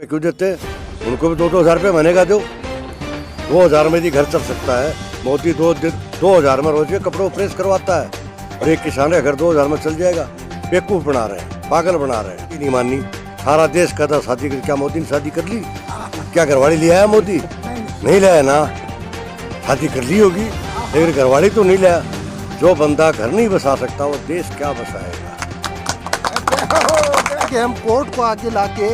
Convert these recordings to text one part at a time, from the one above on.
क्यों देते? उनको भी 2-2 हज़ार रुपये महीने का दो। 2 हज़ार में ही घर चल सकता है। मोदी 2 हज़ार में रोज के कपड़ों को प्रेस करवाता है और एक किसान का घर 2 हज़ार में चल जाएगा। बेवकूफ़ बना रहे हैं, पागल बना रहे हैं। नहीं माननी, सारा देश कहता शादी कर, क्या मोदी ने शादी कर ली? क्या घरवाली ले आया मोदी? नहीं लाया ना, शादी कर ली होगी लेकिन घरवाली तो नहीं लाया। जो बंदा घर नहीं बसा सकता वो देश क्या बसाएगा? कि हम कोर्ट को आगे लाके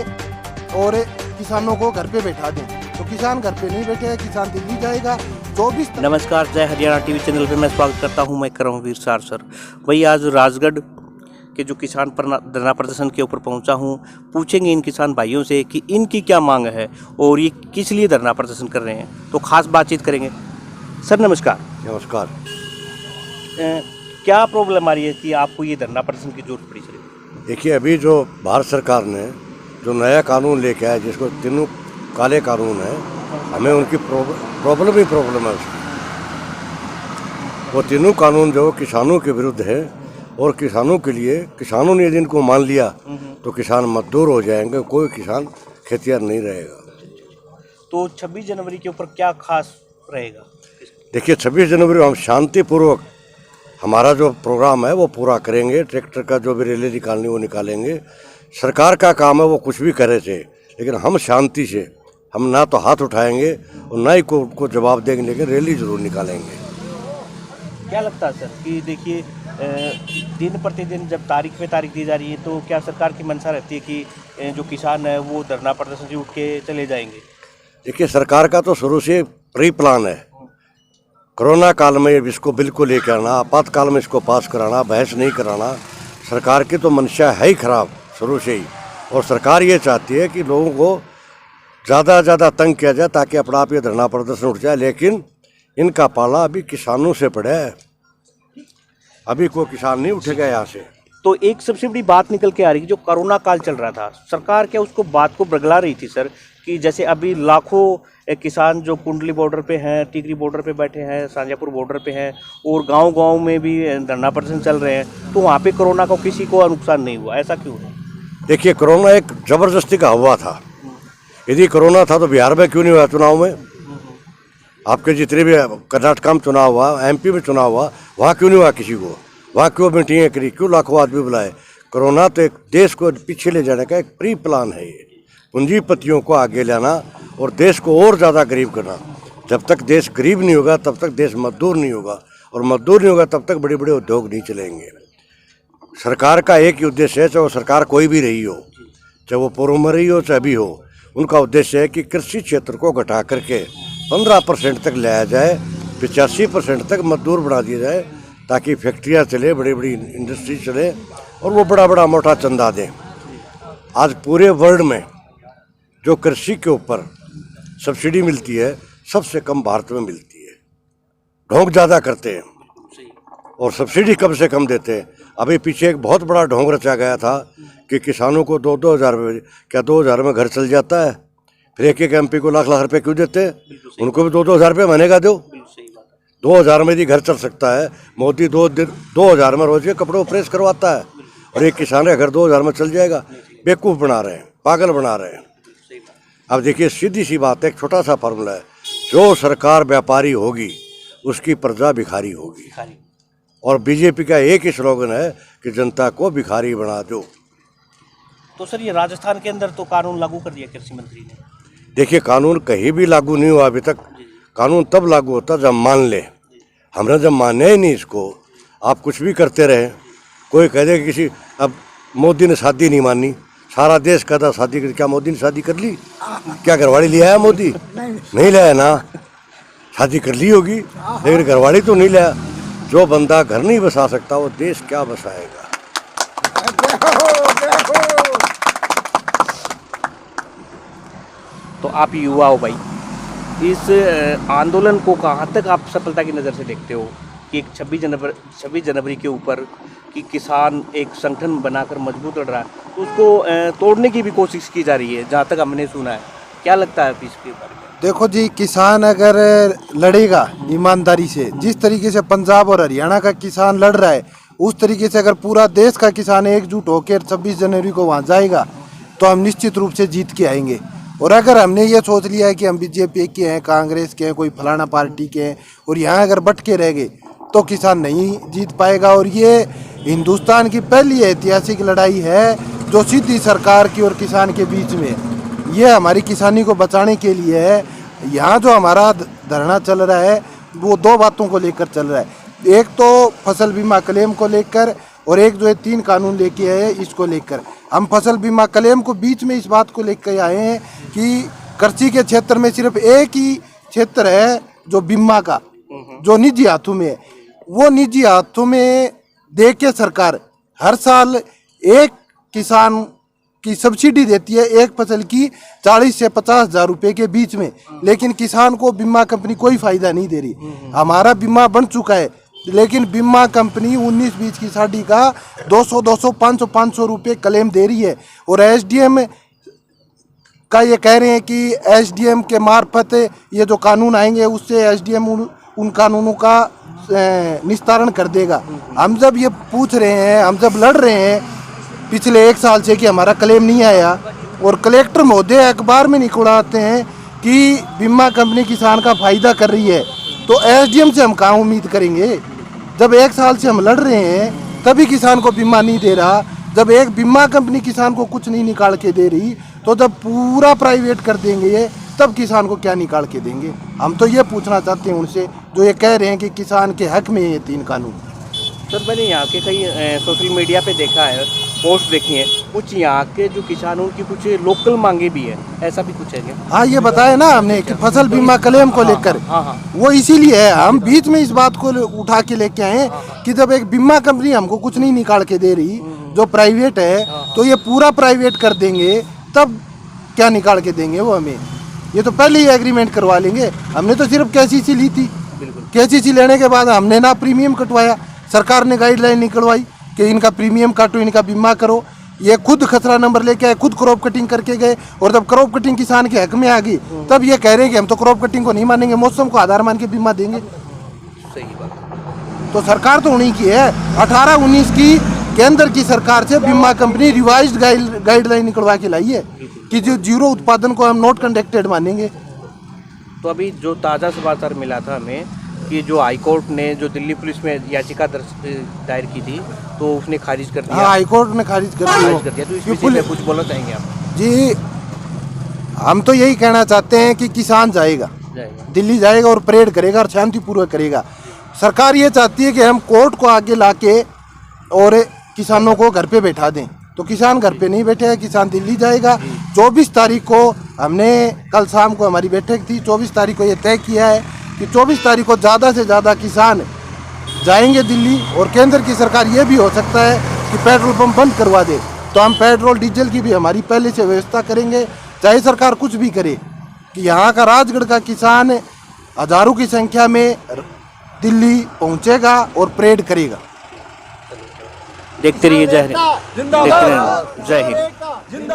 और किसानों को घर पे बैठा दें, तो किसान घर पे नहीं बैठेगा, किसान दिल्ली जाएगा। 24 नमस्कार, जय हरियाणा टीवी चैनल पे मैं स्वागत करता हूं। मैं करमवीर सार सर वही आज राजगढ़ के जो किसान धरना प्रदर्शन के ऊपर पहुंचा हूं। पूछेंगे इन किसान भाइयों से कि इनकी क्या मांग है और ये किस लिए धरना प्रदर्शन कर रहे हैं, तो खास बातचीत करेंगे। सर नमस्कार। नमस्कार। क्या प्रॉब्लम आ रही है कि आपको ये धरना प्रदर्शन की जरूरत पड़ी? सर देखिए, अभी जो भारत सरकार ने जो नया कानून लेके आया, जिसको तीनों काले कानून है, हमें उनकी प्रॉब्लम है उसकी। वो तीनों कानून जो किसानों के विरुद्ध है और किसानों के लिए, किसानों ने यदि इनको मान लिया तो किसान मजदूर हो जाएंगे, कोई किसान खेतिहर नहीं रहेगा। तो 26 जनवरी के ऊपर क्या खास रहेगा? देखिए, 26 जनवरी हम शांतिपूर्वक हमारा जो प्रोग्राम है वो पूरा करेंगे। ट्रैक्टर का जो भी रैली निकालनी वो निकालेंगे। सरकार का काम है वो कुछ भी करे थे, लेकिन हम शांति से, हम ना तो हाथ उठाएंगे और ना ही को जवाब देंगे, लेकिन रैली जरूर निकालेंगे। क्या लगता है सर कि देखिए दिन प्रतिदिन जब तारीख पे तारीख दी जा रही है, तो क्या सरकार की मंशा रहती है कि जो किसान है वो धरना प्रदर्शन से उठ के चले जाएंगे? देखिए, सरकार का तो शुरू से प्री प्लान है। कोरोना काल में इसको बिल को लेकर आना, आपातकाल में इसको पास कराना, बहस नहीं कराना, सरकार की तो मंशा है ही खराब शुरू से ही। और सरकार ये चाहती है कि लोगों को ज़्यादा से ज़्यादा तंग किया जाए ताकि अपना आप ये धरना प्रदर्शन उठ जाए, लेकिन इनका पाला अभी किसानों से पड़ा है। अभी कोई किसान नहीं उठेगा यहाँ से। तो एक सबसे बड़ी बात निकल के आ रही है, जो कोरोना काल चल रहा था, सरकार क्या उसको बात को बरगला रही थी सर, कि जैसे अभी लाखों किसान जो कुंडली बॉर्डर पे हैं, टिकरी बॉर्डर पे बैठे हैं, शाजापुर बॉर्डर पे हैं और गांव-गांव में भी धरना प्रदर्शन चल रहे हैं, तो वहाँ पे कोरोना को किसी को नुकसान नहीं हुआ, ऐसा क्यों है? देखिए, कोरोना एक ज़बरदस्ती का हुआ था। यदि कोरोना था तो बिहार में क्यों नहीं हुआ चुनाव में? आपके जितने भी कर्नाटक में चुनाव हुआ, एमपी में चुनाव हुआ, वहाँ क्यों नहीं हुआ किसी को? वहाँ क्यों मीटिंगें करी, क्यों लाखों आदमी बुलाए? कोरोना तो एक देश को पीछे ले जाने का एक प्री प्लान है। ये पूंजीपतियों को आगे लाना और देश को और ज़्यादा गरीब करना। जब तक देश गरीब नहीं होगा तब तक देश मजदूर नहीं होगा, और मजदूर नहीं होगा तब तक बड़े बड़े उद्योग नहीं चलेंगे। सरकार का एक ही उद्देश्य है, चाहे वो सरकार कोई भी रही हो, चाहे वो पूर्व में रही हो चाहे अभी हो, उनका उद्देश्य है कि कृषि क्षेत्र को घटा करके 15% तक लाया जाए, 85% तक मजदूर बना दिया जाए, ताकि फैक्ट्रियाँ चले, बड़ी बड़ी इंडस्ट्री चले और वो बड़ा बड़ा मोटा चंदा दें। आज पूरे वर्ल्ड में जो कृषि के ऊपर सब्सिडी मिलती है, सबसे कम भारत में मिलती है। ढोंग ज़्यादा करते हैं और सब्सिडी कम से कम देते हैं। अभी पीछे एक बहुत बड़ा ढोंग रचा गया था कि किसानों को 2-2 हज़ार रुपये, क्या 2 हज़ार में घर चल जाता है? फिर एक एमपी को लाख लाख रुपए क्यों देते? उनको भी 2-2 हज़ार रुपये महीने का दो। 2 हज़ार में ही घर चल सकता है। मोदी 2 हज़ार में रोज के कपड़ों को प्रेस करवाता है और एक किसान का घर 2 हज़ार में चल जाएगा। बेवकूफ़ बना रहे हैं, पागल बना रहे हैं। अब देखिए, सीधी सी बात है, एक छोटा सा फार्मूला है, जो सरकार व्यापारी होगी उसकी प्रजा भिखारी होगी। और बीजेपी का एक ही स्लोगन है कि जनता को भिखारी बना दो। तो सर ये राजस्थान के अंदर तो कानून लागू कर दिया कृषि मंत्री ने। देखिए, कानून कहीं भी लागू नहीं हुआ अभी तक। कानून तब लागू होता जब मान ले। हमने जब माने ही नहीं इसको, आप कुछ भी करते रहे। कोई कह दे किसी, अब मोदी ने शादी नहीं मानी, सारा देश कहता शादी कर, क्या मोदी ने शादी कर ली? क्या घरवाली ले आया मोदी? नहीं लाया ना, शादी कर ली होगी लेकिन घरवाली तो नहीं लाया। जो बंदा घर नहीं बसा सकता वो देश क्या बसाएगा? तो आप युवा हो भाई, इस आंदोलन को कहाँ तक आप सफलता की नज़र से देखते हो कि एक 26 जनवरी के ऊपर कि किसान एक संगठन बनाकर मजबूत लड़ रहा है, तो उसको तोड़ने की भी कोशिश की जा रही है, जहाँ तक हमने सुना है। क्या लगता है इसके बारे में? देखो जी, किसान अगर लड़ेगा ईमानदारी से, जिस तरीके से पंजाब और हरियाणा का किसान लड़ रहा है, उस तरीके से अगर पूरा देश का किसान एकजुट होकर 26 जनवरी को वहाँ जाएगा तो हम निश्चित रूप से जीत के आएंगे। और अगर हमने ये सोच लिया है कि हम बीजेपी के हैं, कांग्रेस के हैं, कोई फलाना पार्टी के हैं और यहाँ अगर बट के रह गए तो किसान नहीं जीत पाएगा। और ये हिंदुस्तान की पहली ऐतिहासिक लड़ाई है जो सीधी सरकार की और किसान के बीच में है। ये हमारी किसानी को बचाने के लिए है। यहाँ जो हमारा धरना चल रहा है वो दो बातों को लेकर चल रहा है। एक तो फसल बीमा क्लेम को लेकर और एक जो है 3 कानून लेके आए इसको लेकर। हम फसल बीमा क्लेम को बीच में इस बात को लेकर आए हैं कि कृषि के क्षेत्र में सिर्फ एक ही क्षेत्र है जो बीमा का, जो निजी हाथों में है। वो निजी हाथों में दे के सरकार हर साल एक किसान की सब्सिडी देती है एक फसल की 40 से 50 हज़ार रुपये के बीच में, लेकिन किसान को बीमा कंपनी कोई फायदा नहीं दे रही। हमारा बीमा बन चुका है लेकिन बीमा कंपनी 19-20 की साड़ी का 200, 500 रुपये क्लेम दे रही है। और एसडीएम का ये कह रहे हैं कि एसडीएम के मार्फत ये जो कानून आएंगे उससे एसडीएम उन कानूनों का निस्तारण कर देगा। हम जब ये पूछ रहे हैं, हम जब लड़ रहे हैं पिछले 1 साल से कि हमारा क्लेम नहीं आया और कलेक्टर महोदय अखबार में निकलवाते हैं कि बीमा कंपनी किसान का फायदा कर रही है, तो एसडीएम से हम कहाँ उम्मीद करेंगे। जब 1 साल से हम लड़ रहे हैं तभी किसान को बीमा नहीं दे रहा। जब एक बीमा कंपनी किसान को कुछ नहीं निकाल के दे रही तो जब पूरा प्राइवेट कर देंगे ये तब किसान को क्या निकाल के देंगे। हम तो ये पूछना चाहते हैं उनसे जो ये कह रहे हैं कि किसान के हक में ये 3 कानून। सर मैंने यहाँ के कई सोशल मीडिया पे देखा है, पोस्ट देखी है, कुछ यहाँ के जो किसान उनकी कुछ लोकल मांगे भी है, ऐसा भी कुछ है क्या? हाँ ये बताया ना हमने कि फसल बीमा क्लेम को लेकर वो इसीलिए है। हम बीच में इस बात को उठा के लेके आए कि जब एक बीमा कंपनी हमको कुछ नहीं निकाल के दे रही जो प्राइवेट है तो ये पूरा प्राइवेट कर देंगे तब क्या निकाल के देंगे वो हमें। ये तो पहले ही एग्रीमेंट करवा लेंगे। हमने तो सिर्फ केसीसी ली थी, केसीसी लेने के बाद हमने ना प्रीमियम कटवाया, सरकार ने गाइडलाइन निकलवाई कि इनका प्रीमियम काटो, इनका बीमा करो। ये खुद खसरा नंबर लेके आए, खुद क्रॉप कटिंग करके गए और जब क्रॉप कटिंग किसान के हक में आ गई तब ये कह रहे हैं कि हम तो क्रॉप कटिंग को नहीं मानेंगे, मौसम को आधार मान के बीमा देंगे। सही बात। तो सरकार तो उन्हीं की है। 18-19 की केंद्र की सरकार से बीमा कंपनी रिवाइज्ड गाइडलाइन निकलवा के लाई है कि जो जीरो उत्पादन को हम नॉट कंडक्टेड मानेंगे। तो अभी जो ताज़ा समाचार मिला था हमें कि जो हाईकोर्ट ने जो दिल्ली पुलिस में याचिका दायर की थी तो उसने खारिज कर दिया। हाँ हाईकोर्ट ने खारिज कर दिया। तो इस विषय में कुछ बोलना चाहेंगे आप? जी हम तो यही कहना चाहते हैं कि किसान जाएगा दिल्ली जाएगा और परेड करेगा और शांतिपूर्वक करेगा। सरकार ये चाहती है कि हम कोर्ट को आगे लाके और किसानों को घर पे बैठा दें, तो किसान घर पे नहीं बैठे हैं, किसान दिल्ली जाएगा। 24 तारीख को हमने कल शाम को हमारी बैठक थी, 24 तारीख को ये तय किया है कि 24 तारीख को ज़्यादा से ज़्यादा किसान जाएंगे दिल्ली। और केंद्र की सरकार ये भी हो सकता है कि पेट्रोल पंप बंद करवा दे, तो हम पेट्रोल डीजल की भी हमारी पहले से व्यवस्था करेंगे, चाहे सरकार कुछ भी करे, कि यहाँ का राजगढ़ का किसान हज़ारों की संख्या में दिल्ली पहुँचेगा और परेड करेगा। देखते रहिए जय हिंद। जय हिंद।